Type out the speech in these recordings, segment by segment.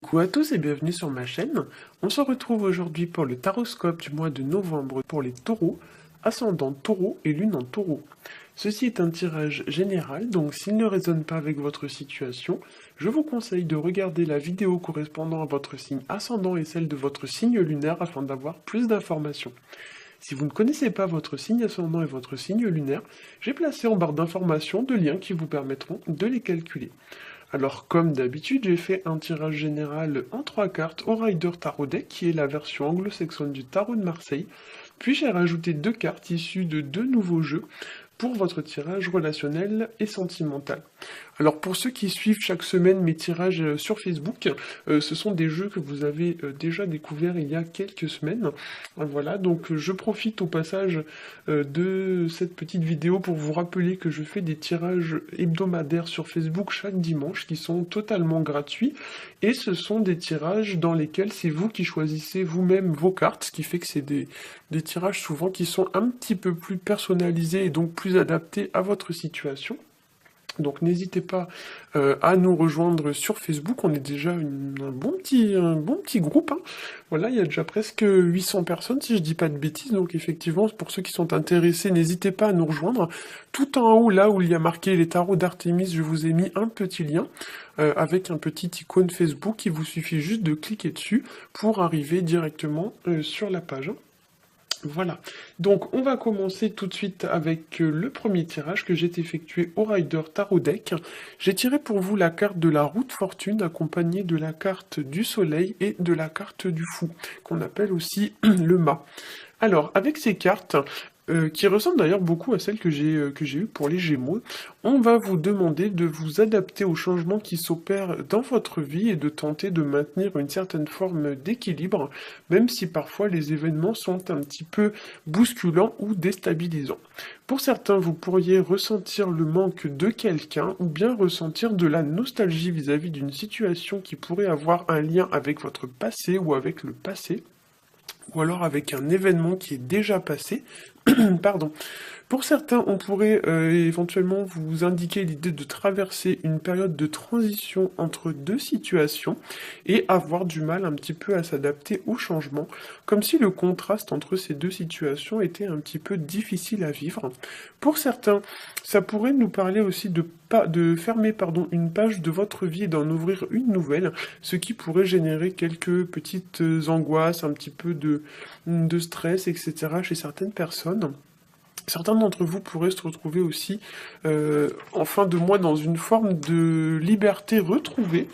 Coucou à tous et bienvenue sur ma chaîne. On se retrouve aujourd'hui pour le taroscope du mois de novembre pour les taureaux, ascendant taureau et lune en taureau. Ceci est un tirage général, donc s'il ne résonne pas avec votre situation, je vous conseille de regarder la vidéo correspondant à votre signe ascendant et celle de votre signe lunaire afin d'avoir plus d'informations. Si vous ne connaissez pas votre signe ascendant et votre signe lunaire, j'ai placé en barre d'informations deux liens qui vous permettront de les calculer. Alors comme d'habitude, j'ai fait un tirage général en 3 cartes au Rider Tarot Deck, qui est la version anglo-saxonne du Tarot de Marseille, puis j'ai rajouté 2 cartes issues de 2 nouveaux jeux pour votre tirage relationnel et sentimental. Alors pour ceux qui suivent chaque semaine mes tirages sur Facebook, ce sont des jeux que vous avez déjà découverts il y a quelques semaines. Voilà, donc je profite au passage de cette petite vidéo pour vous rappeler que je fais des tirages hebdomadaires sur Facebook chaque dimanche qui sont totalement gratuits, et ce sont des tirages dans lesquels c'est vous qui choisissez vous-même vos cartes, ce qui fait que c'est des tirages souvent qui sont un petit peu plus personnalisés et donc plus adaptés à votre situation. Donc n'hésitez pas à nous rejoindre sur Facebook, on est déjà un bon petit groupe, hein. Voilà, il y a déjà presque 800 personnes si je dis pas de bêtises, donc effectivement pour ceux qui sont intéressés, n'hésitez pas à nous rejoindre. Tout en haut, là où il y a marqué les tarots d'Artémis, je vous ai mis un petit lien avec un petit icône Facebook, il vous suffit juste de cliquer dessus pour arriver directement sur la page. Voilà, donc on va commencer tout de suite avec le premier tirage que j'ai effectué au Rider Tarot Deck. J'ai tiré pour vous la carte de la roue de fortune accompagnée de la carte du soleil et de la carte du fou, qu'on appelle aussi le mât. Alors, avec ces cartes, qui ressemblent d'ailleurs beaucoup à celles que j'ai eues pour les Gémeaux, on va vous demander de vous adapter aux changements qui s'opèrent dans votre vie et de tenter de maintenir une certaine forme d'équilibre, même si parfois les événements sont un petit peu bousculants ou déstabilisants. Pour certains, vous pourriez ressentir le manque de quelqu'un ou bien ressentir de la nostalgie vis-à-vis d'une situation qui pourrait avoir un lien avec votre passé ou avec le passé, ou alors avec un événement qui est déjà passé. Pardon. Pour certains, on pourrait éventuellement vous indiquer l'idée de traverser une période de transition entre deux situations et avoir du mal un petit peu à s'adapter au changement, comme si le contraste entre ces deux situations était un petit peu difficile à vivre. Pour certains, ça pourrait nous parler aussi de fermer une page de votre vie et d'en ouvrir une nouvelle, ce qui pourrait générer quelques petites angoisses, un petit peu de stress, etc. chez certaines personnes. Certains d'entre vous pourraient se retrouver aussi en fin de mois dans une forme de liberté retrouvée.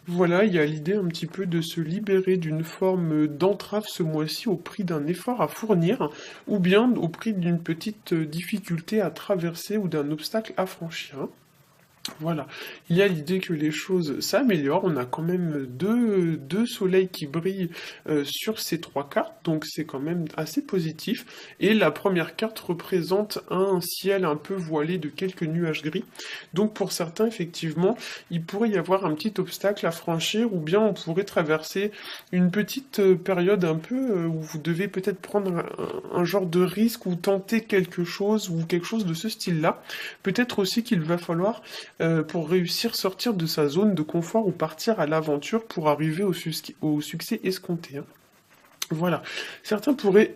Voilà, il y a l'idée un petit peu de se libérer d'une forme d'entrave ce mois-ci au prix d'un effort à fournir, ou bien au prix d'une petite difficulté à traverser ou d'un obstacle à franchir. Voilà, il y a l'idée que les choses s'améliorent, on a quand même deux soleils qui brillent sur ces 3 cartes, donc c'est quand même assez positif, et la première carte représente un ciel un peu voilé de quelques nuages gris, donc pour certains, effectivement, il pourrait y avoir un petit obstacle à franchir, ou bien on pourrait traverser une petite période un peu où vous devez peut-être prendre un genre de risque, ou tenter quelque chose de ce style-là. Peut-être aussi qu'il va falloir pour réussir sortir de sa zone de confort ou partir à l'aventure pour arriver au succès escompté, hein. Voilà. Certains pourraient,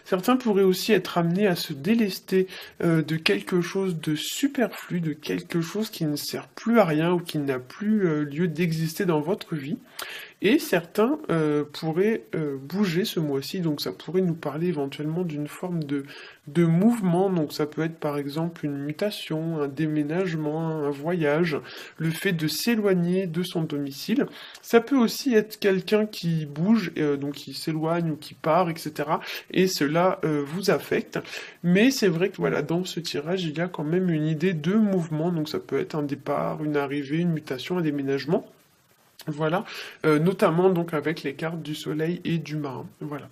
certains pourraient aussi être amenés à se délester de quelque chose de superflu, de quelque chose qui ne sert plus à rien ou qui n'a plus lieu d'exister dans votre vie. Et certains pourraient bouger ce mois-ci, donc ça pourrait nous parler éventuellement d'une forme de mouvement, donc ça peut être par exemple une mutation, un déménagement, un voyage, le fait de s'éloigner de son domicile. Ça peut aussi être quelqu'un qui bouge, donc qui s'éloigne ou qui part, etc. Et cela vous affecte. Mais c'est vrai que voilà, dans ce tirage, il y a quand même une idée de mouvement, donc ça peut être un départ, une arrivée, une mutation, un déménagement. Voilà, notamment donc avec les cartes du soleil et du marin. Voilà.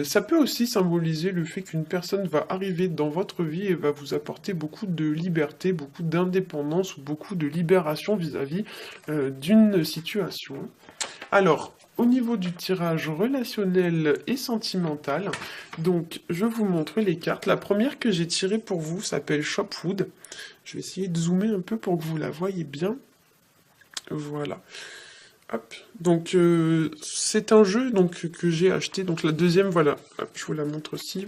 Ça peut aussi symboliser le fait qu'une personne va arriver dans votre vie et va vous apporter beaucoup de liberté, beaucoup d'indépendance ou beaucoup de libération vis-à-vis d'une situation. Alors, au niveau du tirage relationnel et sentimental, donc je vous montre les cartes. La première que j'ai tirée pour vous s'appelle Shopwood. Je vais essayer de zoomer un peu pour que vous la voyez bien. Voilà. Hop. Donc c'est un jeu donc que j'ai acheté. Donc la deuxième, voilà. Hop, je vous la montre aussi.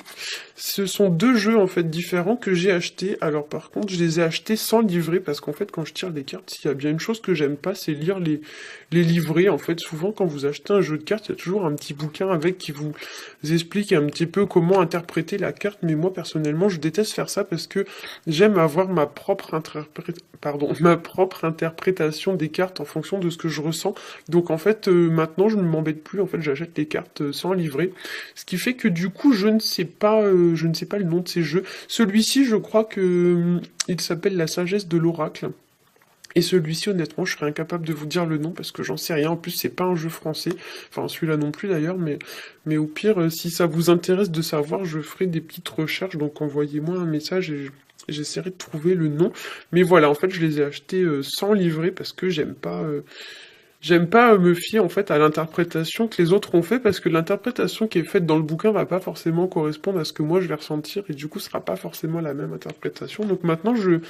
Ce sont deux jeux en fait différents que j'ai achetés. Alors par contre, je les ai achetés sans livret parce qu'en fait, quand je tire les cartes, s'il y a bien une chose que j'aime pas, c'est lire les livrets. En fait, souvent quand vous achetez un jeu de cartes, il y a toujours un petit bouquin avec qui vous explique un petit peu comment interpréter la carte. Mais moi personnellement, je déteste faire ça parce que j'aime avoir ma propre interprétation des cartes en fonction de ce que je ressens. Donc en fait, maintenant, je ne m'embête plus. En fait, j'achète les cartes sans livret. Ce qui fait que du coup, je ne sais pas le nom de ces jeux. Celui-ci, je crois que il s'appelle La Sagesse de l'Oracle. Et celui-ci, honnêtement, je serais incapable de vous dire le nom parce que j'en sais rien. En plus, c'est pas un jeu français. Enfin, celui-là non plus d'ailleurs. Mais au pire, si ça vous intéresse de savoir, je ferai des petites recherches. Donc envoyez-moi un message et j'essaierai de trouver le nom. Mais voilà, en fait, je les ai achetés sans livret parce que j'aime pas me fier en fait à l'interprétation que les autres ont fait parce que l'interprétation qui est faite dans le bouquin va pas forcément correspondre à ce que moi je vais ressentir et du coup ce sera pas forcément la même interprétation. Donc maintenant je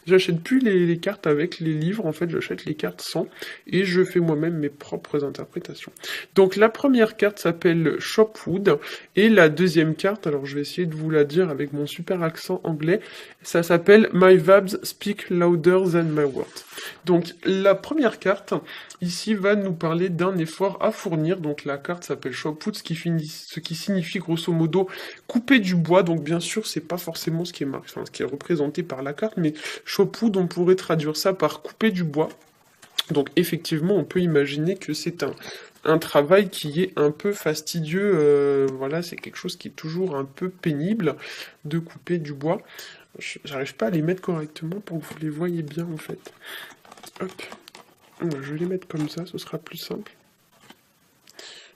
j'achète plus les cartes avec les livres, en fait j'achète les cartes sans et je fais moi-même mes propres interprétations. Donc la première carte s'appelle Shopwood et la deuxième carte, alors je vais essayer de vous la dire avec mon super accent anglais, ça s'appelle My Vibes Speak Louder Than My Words. Donc la première carte ici va nous parler d'un effort à fournir. Donc la carte s'appelle Shopwood, ce qui signifie grosso modo couper du bois. Donc bien sûr, c'est pas forcément ce qui est marqué, enfin, ce qui est représenté par la carte, mais Shopwood, on pourrait traduire ça par couper du bois. Donc effectivement, on peut imaginer que c'est un travail qui est un peu fastidieux. Voilà, c'est quelque chose qui est toujours un peu pénible de couper du bois. J'arrive pas à les mettre correctement pour que vous les voyez bien en fait. Hop. Je vais les mettre comme ça, ce sera plus simple.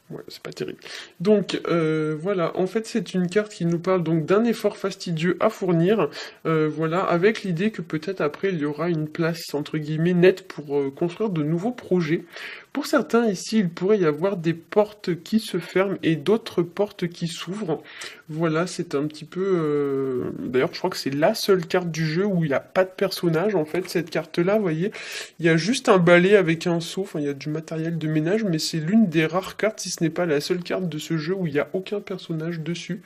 Ouais, c'est pas terrible. Donc voilà, en fait c'est une carte qui nous parle donc d'un effort fastidieux à fournir, voilà, avec l'idée que peut-être après il y aura une place entre guillemets nette pour construire de nouveaux projets. Pour certains ici, il pourrait y avoir des portes qui se ferment et d'autres portes qui s'ouvrent. Voilà, c'est un petit peu... D'ailleurs, je crois que c'est la seule carte du jeu où il n'y a pas de personnage, en fait. Cette carte-là, vous voyez, il y a juste un balai avec un seau, enfin, il y a du matériel de ménage, mais c'est l'une des rares cartes, si ce n'est pas la seule carte de ce jeu où il n'y a aucun personnage dessus.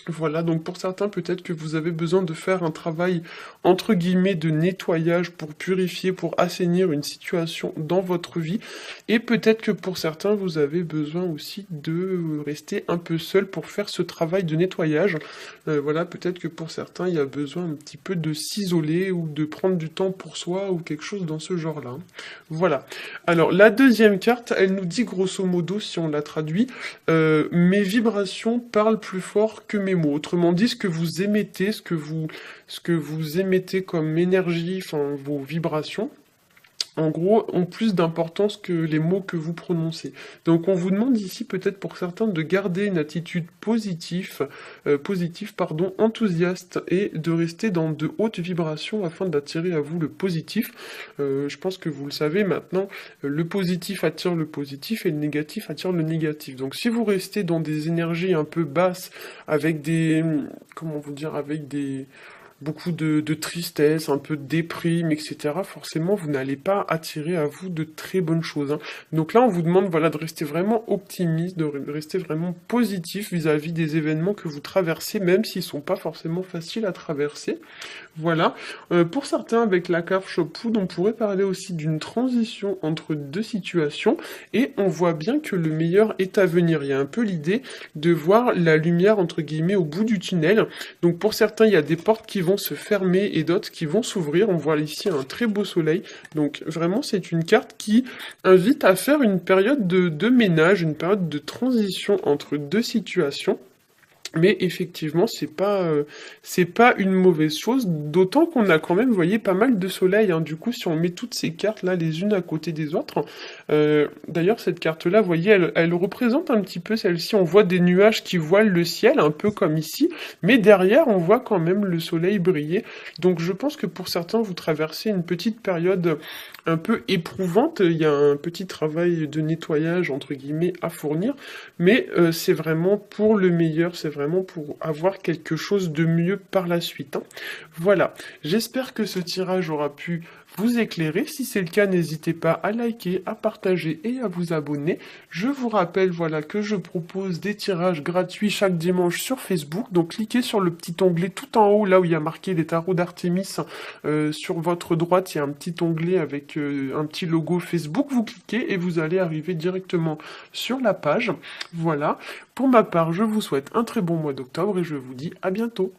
Voilà, donc pour certains, peut-être que vous avez besoin de faire un travail entre guillemets de nettoyage pour purifier, pour assainir une situation dans votre vie. Et peut-être que pour certains, vous avez besoin aussi de rester un peu seul pour faire ce travail de nettoyage. Voilà, peut-être que pour certains, il y a besoin un petit peu de s'isoler ou de prendre du temps pour soi ou quelque chose dans ce genre-là. Voilà. Alors, la deuxième carte, elle nous dit grosso modo, si on la traduit, mes vibrations parlent plus fort que mes mots. Autrement dit, ce que vous émettez, ce que vous émettez comme énergie, enfin vos vibrations, en gros, ont plus d'importance que les mots que vous prononcez. Donc on vous demande ici peut-être pour certains de garder une attitude positive, enthousiaste et de rester dans de hautes vibrations afin d'attirer à vous le positif. Je pense que vous le savez maintenant, le positif attire le positif et le négatif attire le négatif. Donc si vous restez dans des énergies un peu basses avec comment vous dire, avec beaucoup de tristesse, un peu de déprime, etc., forcément, vous n'allez pas attirer à vous de très bonnes choses, hein. Donc là, on vous demande voilà, de rester vraiment optimiste, de rester vraiment positif vis-à-vis des événements que vous traversez, même s'ils sont pas forcément faciles à traverser. Voilà. Pour certains, avec la carte Shopwood, on pourrait parler aussi d'une transition entre deux situations, et on voit bien que le meilleur est à venir. Il y a un peu l'idée de voir la lumière, entre guillemets, au bout du tunnel. Donc pour certains, il y a des portes qui vont se fermer et d'autres qui vont s'ouvrir. On voit ici un très beau soleil. Donc vraiment, c'est une carte qui invite à faire une période de ménage, une période de transition entre deux situations. Mais effectivement, c'est pas une mauvaise chose, d'autant qu'on a quand même, vous voyez, pas mal de soleil, hein. Du coup, si on met toutes ces cartes-là les unes à côté des autres, d'ailleurs, cette carte-là, vous voyez, elle représente un petit peu celle-ci. On voit des nuages qui voilent le ciel, un peu comme ici, mais derrière, on voit quand même le soleil briller. Donc, je pense que pour certains, vous traversez une petite période un peu éprouvante. Il y a un petit travail de nettoyage, entre guillemets, à fournir, mais c'est vraiment pour le meilleur, c'est vraiment vraiment pour avoir quelque chose de mieux par la suite, hein. Voilà, j'espère que ce tirage aura pu vous éclairer. Si c'est le cas, n'hésitez pas à liker, à partager et à vous abonner. Je vous rappelle, voilà, que je propose des tirages gratuits chaque dimanche sur Facebook. Donc cliquez sur le petit onglet tout en haut, là où il y a marqué les tarots d'Artémis. Sur votre droite, il y a un petit onglet avec un petit logo Facebook. Vous cliquez et vous allez arriver directement sur la page. Voilà. Pour ma part, je vous souhaite un très bon mois d'octobre et je vous dis à bientôt.